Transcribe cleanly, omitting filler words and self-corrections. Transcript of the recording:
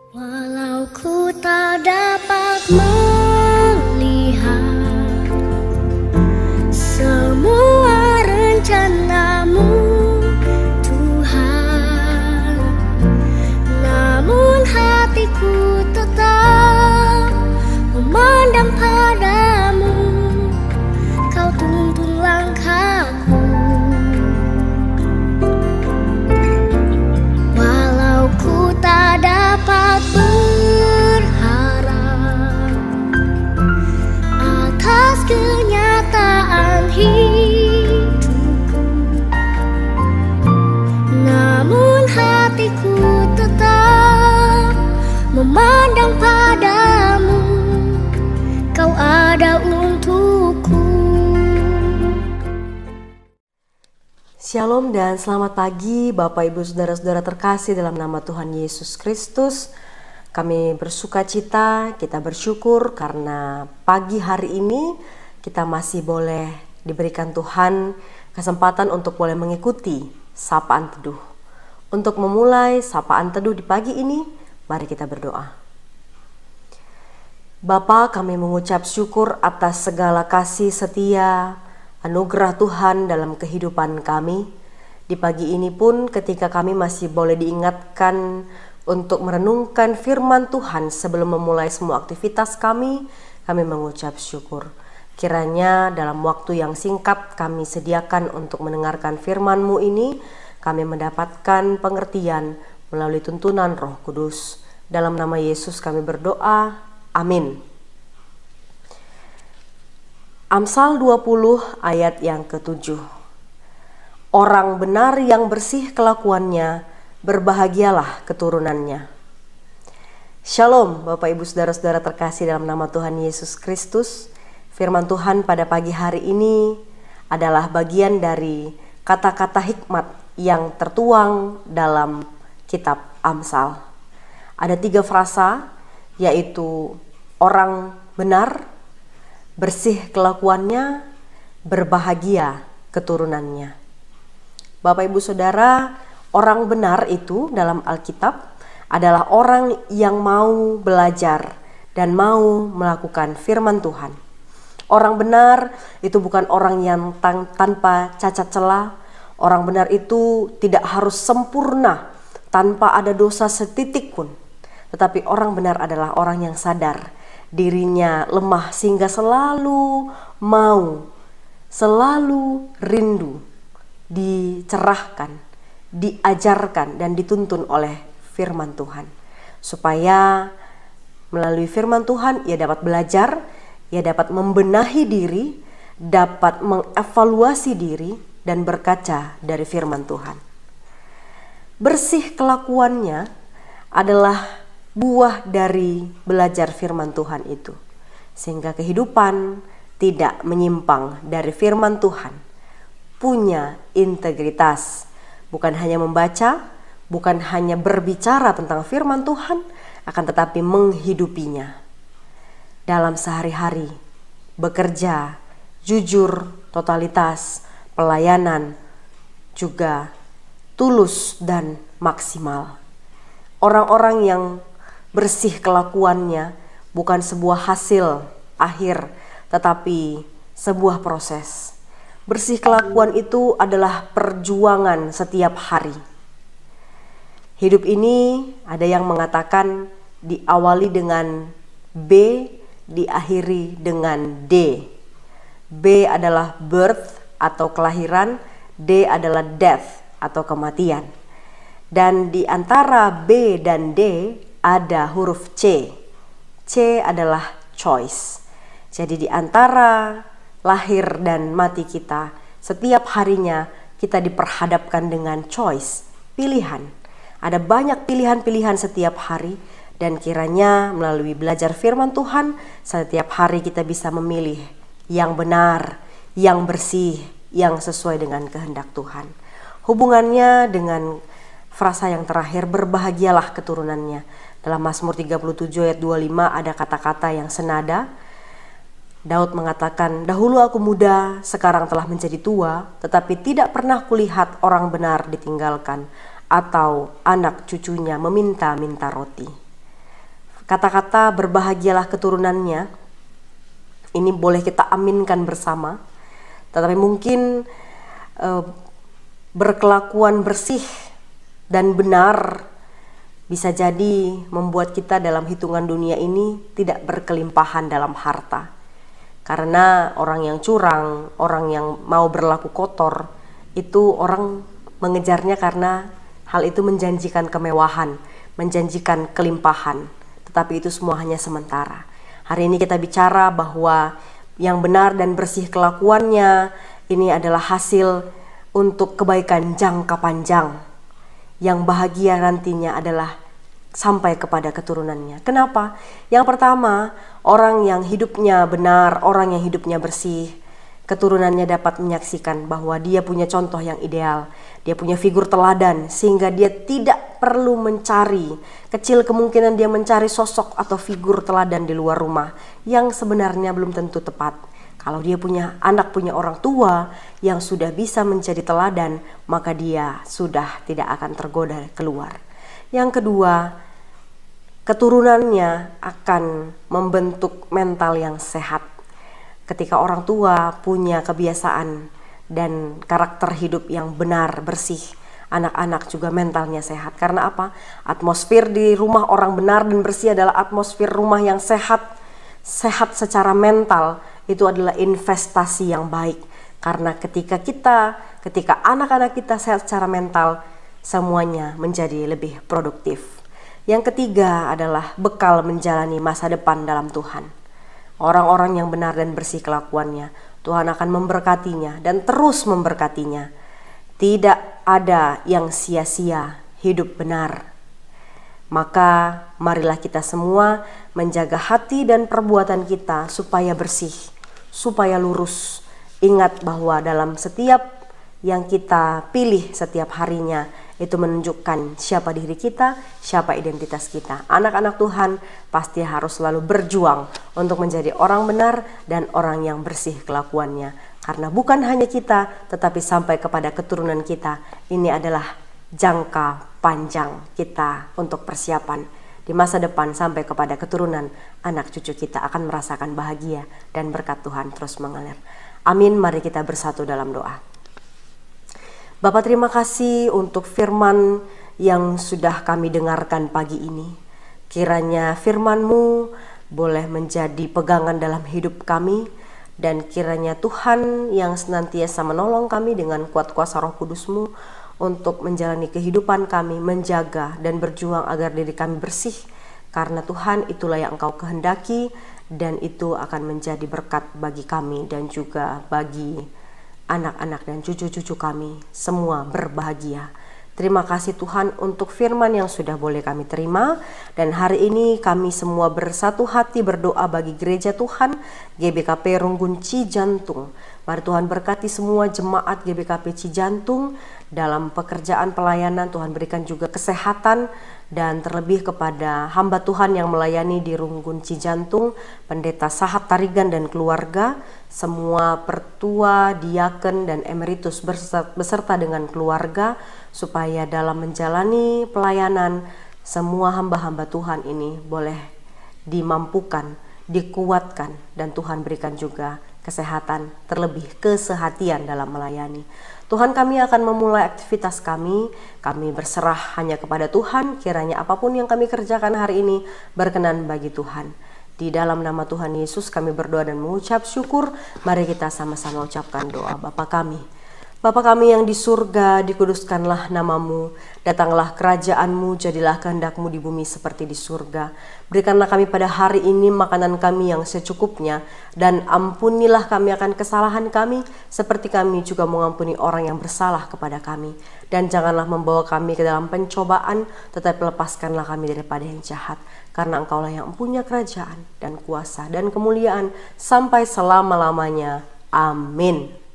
Walau ku tak dapat melihat semua rencanamu, Tuhan, namun hatiku tetap memandang padamu. Kau tuntun langkahku. Walau ku tak dapat berharap atas kenyataan hidupku, namun hatiku tetap memandang padamu. Kau ada untukku. Shalom dan selamat pagi Bapak Ibu Saudara-saudara terkasih dalam nama Tuhan Yesus Kristus. Kami bersuka cita, kita bersyukur karena pagi hari ini kita masih boleh diberikan Tuhan kesempatan untuk boleh mengikuti sapaan teduh. Untuk memulai sapaan teduh di pagi ini, mari kita berdoa. Bapa, kami mengucap syukur atas segala kasih setia, anugerah Tuhan dalam kehidupan kami. Di pagi ini pun ketika kami masih boleh diingatkan untuk merenungkan firman Tuhan sebelum memulai semua aktivitas kami mengucap syukur. Kiranya dalam waktu yang singkat kami sediakan untuk mendengarkan firman-Mu ini, kami mendapatkan pengertian melalui tuntunan Roh Kudus. Dalam nama Yesus kami berdoa, amin. Amsal 20 ayat yang ke-7. Orang benar yang bersih kelakuannya, berbahagialah keturunannya. Shalom Bapak Ibu Saudara-saudara terkasih dalam nama Tuhan Yesus Kristus. Firman Tuhan pada pagi hari ini adalah bagian dari kata-kata hikmat yang tertuang dalam kitab Amsal. Ada 3 frasa, yaitu orang benar, bersih kelakuannya, berbahagia keturunannya. Bapak Ibu Saudara, orang benar itu dalam Alkitab adalah orang yang mau belajar dan mau melakukan firman Tuhan. Orang benar itu bukan orang yang tanpa cacat celah. Orang benar itu tidak harus sempurna tanpa ada dosa setitik pun. Tetapi orang benar adalah orang yang sadar dirinya lemah sehingga selalu mau, selalu rindu dicerahkan, diajarkan dan dituntun oleh firman Tuhan. Supaya melalui firman Tuhan ia dapat belajar, ia dapat membenahi diri, dapat mengevaluasi diri dan berkaca dari firman Tuhan. Bersih kelakuannya adalah buah dari belajar firman Tuhan itu, sehingga kehidupan tidak menyimpang dari firman Tuhan, punya integritas, bukan hanya membaca, bukan hanya berbicara tentang firman Tuhan, akan tetapi menghidupinya dalam sehari-hari, bekerja, jujur, totalitas, pelayanan, juga tulus dan maksimal. Orang-orang yang bersih kelakuannya bukan sebuah hasil akhir, tetapi sebuah proses. Bersih kelakuan itu adalah perjuangan setiap hari. Hidup ini ada yang mengatakan diawali dengan B, diakhiri dengan D. B adalah birth atau kelahiran, D adalah death atau kematian. Dan di antara B dan D ada huruf C. C adalah choice. Jadi di antara lahir dan mati kita, setiap harinya kita diperhadapkan dengan choice, pilihan. Ada banyak pilihan-pilihan setiap hari, dan kiranya melalui belajar firman Tuhan, setiap hari kita bisa memilih yang benar, yang bersih, yang sesuai dengan kehendak Tuhan. Hubungannya dengan frasa yang terakhir, berbahagialah keturunannya. Dalam Mazmur 37 ayat 25 ada kata-kata yang senada. Daud mengatakan, dahulu aku muda, sekarang telah menjadi tua, tetapi tidak pernah kulihat orang benar ditinggalkan, atau anak cucunya meminta-minta roti. Kata-kata berbahagialah keturunannya ini boleh kita aminkan bersama, tetapi mungkin berkelakuan bersih dan benar bisa jadi membuat kita dalam hitungan dunia ini tidak berkelimpahan dalam harta. Karena orang yang curang, orang yang mau berlaku kotor, itu orang mengejarnya karena hal itu menjanjikan kemewahan, menjanjikan kelimpahan. Tetapi itu semua hanya sementara. Hari ini kita bicara bahwa yang benar dan bersih kelakuannya ini adalah hasil untuk kebaikan jangka panjang. Yang bahagia nantinya adalah sampai kepada keturunannya. Kenapa? Yang pertama, orang yang hidupnya benar, orang yang hidupnya bersih, keturunannya dapat menyaksikan bahwa dia punya contoh yang ideal, dia punya figur teladan, sehingga dia tidak perlu mencari, kecil kemungkinan dia mencari sosok atau figur teladan di luar rumah yang sebenarnya belum tentu tepat. Kalau dia punya anak, punya orang tua yang sudah bisa menjadi teladan, maka dia sudah tidak akan tergoda keluar. Yang kedua, keturunannya akan membentuk mental yang sehat. Ketika orang tua punya kebiasaan dan karakter hidup yang benar, bersih, anak-anak juga mentalnya sehat. Karena apa? Atmosfer di rumah orang benar dan bersih adalah atmosfer rumah yang sehat. Sehat secara mental itu adalah investasi yang baik. Karena ketika anak-anak kita sehat secara mental, semuanya menjadi lebih produktif. Yang ketiga adalah bekal menjalani masa depan dalam Tuhan. Orang-orang yang benar dan bersih kelakuannya, Tuhan akan memberkatinya dan terus memberkatinya. Tidak ada yang sia-sia hidup benar. Maka marilah kita semua menjaga hati dan perbuatan kita supaya bersih, supaya lurus. Ingat bahwa dalam setiap yang kita pilih setiap harinya, itu menunjukkan siapa diri kita, siapa identitas kita. Anak-anak Tuhan pasti harus selalu berjuang untuk menjadi orang benar dan orang yang bersih kelakuannya. Karena bukan hanya kita, tetapi sampai kepada keturunan kita. Ini adalah jangka panjang kita untuk persiapan. Di masa depan sampai kepada keturunan, anak cucu kita akan merasakan bahagia dan berkat Tuhan terus mengalir. Amin, mari kita bersatu dalam doa. Bapak, terima kasih untuk firman yang sudah kami dengarkan pagi ini. Kiranya firman-Mu boleh menjadi pegangan dalam hidup kami, dan kiranya Tuhan yang senantiasa menolong kami dengan kuat kuasa Roh Kudus-Mu untuk menjalani kehidupan kami, menjaga dan berjuang agar diri kami bersih. Karena Tuhan, itulah yang Engkau kehendaki, dan itu akan menjadi berkat bagi kami dan juga bagi anak-anak dan cucu-cucu kami, semua berbahagia. Terima kasih Tuhan untuk firman yang sudah boleh kami terima. Dan hari ini kami semua bersatu hati berdoa bagi gereja Tuhan GBKP Runggun Cijantung. Mari Tuhan berkati semua jemaat GBKP Cijantung dalam pekerjaan pelayanan. Tuhan berikan juga kesehatan, dan terlebih kepada hamba Tuhan yang melayani di Runggun Cijantung, Pendeta Sahat Tarigan dan keluarga, semua pertua, diaken dan emeritus beserta dengan keluarga, supaya dalam menjalani pelayanan semua hamba-hamba Tuhan ini boleh dimampukan, dikuatkan, dan Tuhan berikan juga kesehatan, terlebih kesehatian dalam melayani. Tuhan, kami akan memulai aktivitas kami berserah hanya kepada Tuhan. Kiranya apapun yang kami kerjakan hari ini berkenan bagi Tuhan. Di dalam nama Tuhan Yesus kami berdoa dan mengucap syukur. Mari kita sama-sama ucapkan doa. Bapa kami yang di surga, dikuduskanlah nama-Mu, datanglah kerajaan-Mu, jadilah kehendak-Mu di bumi seperti di surga. Berikanlah kami pada hari ini makanan kami yang secukupnya, dan ampunilah kami akan kesalahan kami, seperti kami juga mengampuni orang yang bersalah kepada kami. Dan janganlah membawa kami ke dalam pencobaan, tetapi lepaskanlah kami daripada yang jahat. Karena Engkaulah yang punya kerajaan dan kuasa dan kemuliaan sampai selama-lamanya. Amin.